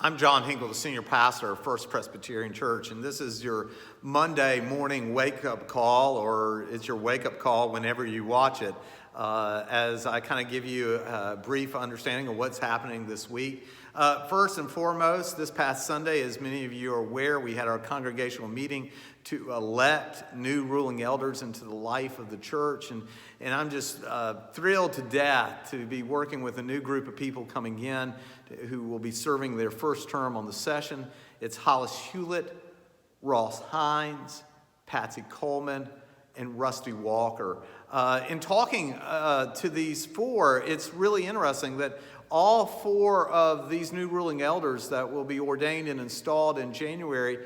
I'm John Hinkle, the senior pastor of First Presbyterian Church, and this is your Monday morning wake-up call, or it's your wake-up call whenever you watch it, as I kind of give you a brief understanding of what's happening this week. First and foremost, this past Sunday, as many of you are aware, we had our congregational meeting to elect new ruling elders into the life of the church, and I'm just thrilled to death to be working with a new group of people coming in who will be serving their first term on the session. It's Hollis Hewlett, Ross Hines, Patsy Coleman, and Rusty Walker. In talking to these four, it's really interesting that all four of these new ruling elders that will be ordained and installed in January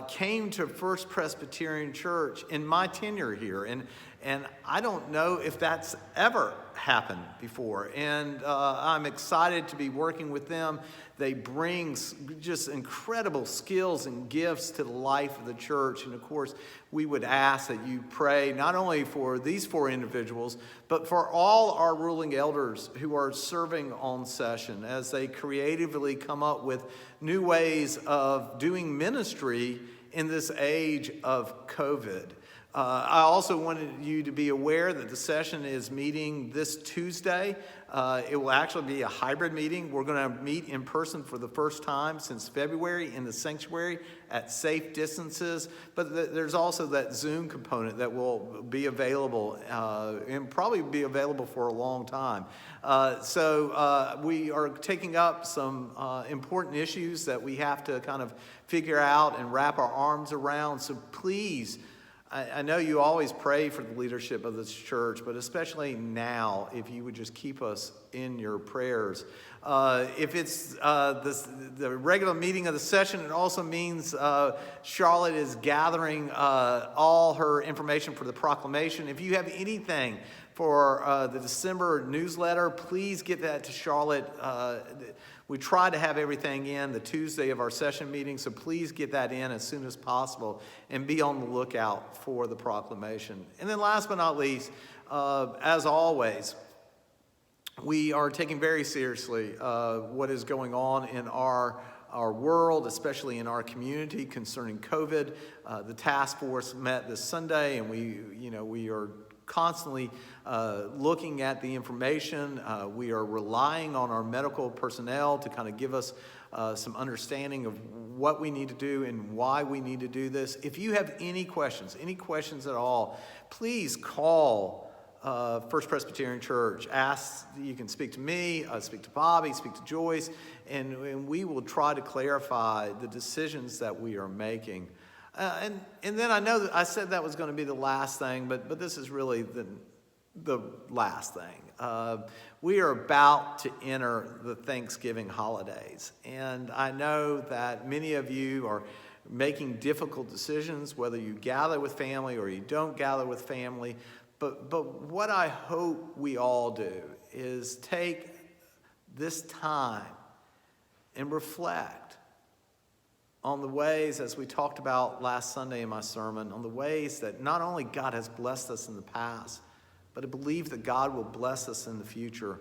came to First Presbyterian Church in my tenure here. And I don't know if that's ever happened before. And I'm excited to be working with them. They bring just incredible skills and gifts to the life of the church. And of course, we would ask that you pray not only for these four individuals, but for all our ruling elders who are serving on session as they creatively come up with new ways of doing ministry in this age of COVID. I also wanted you to be aware that the session is meeting this Tuesday. It will actually be a hybrid meeting. We're going to meet in person for the first time since February in the sanctuary at safe distances. But there's also that Zoom component that will be available and probably be available for a long time. So we are taking up some important issues that we have to kind of figure out and wrap our arms around. So please, I know you always pray for the leadership of this church, but especially now, if you would just keep us in your prayers. If it's the regular meeting of the session, it also means Charlotte is gathering all her information for the proclamation. If you have anything for the December newsletter, please get that to Charlotte. We try to have everything in the Tuesday of our session meeting, so please get that in as soon as possible and be on the lookout for the proclamation. And then last but not least, as always, we are taking very seriously what is going on in our world, especially in our community concerning COVID. The task force met this Sunday, and we are constantly looking at the information. We are relying on our medical personnel to kind of give us some understanding of what we need to do and why we need to do this. If you have any questions at all, please call First Presbyterian Church. You can speak to me, speak to Bobby, speak to Joyce, and we will try to clarify the decisions that we are making. And then I know that I said that was going to be the last thing, but this is really the last thing. We are about to enter the Thanksgiving holidays, and I know that many of you are making difficult decisions, whether you gather with family or you don't gather with family. But what I hope we all do is take this time and reflect on the ways, as we talked about last Sunday in my sermon, on the ways that not only God has blessed us in the past, but to believe that God will bless us in the future,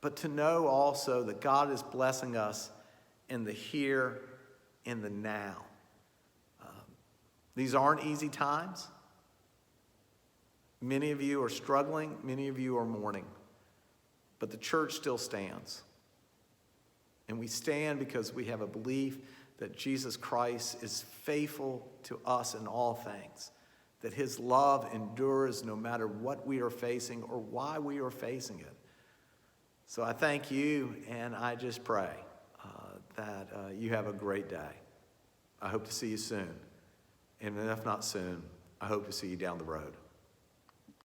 but to know also that God is blessing us in the here, in the now. These aren't easy times. Many of you are struggling. Many of you are mourning. But the church still stands. And we stand because we have a belief that Jesus Christ is faithful to us in all things, that his love endures no matter what we are facing or why we are facing it. So I thank you, and I just pray that you have a great day. I hope to see you soon. And if not soon, I hope to see you down the road.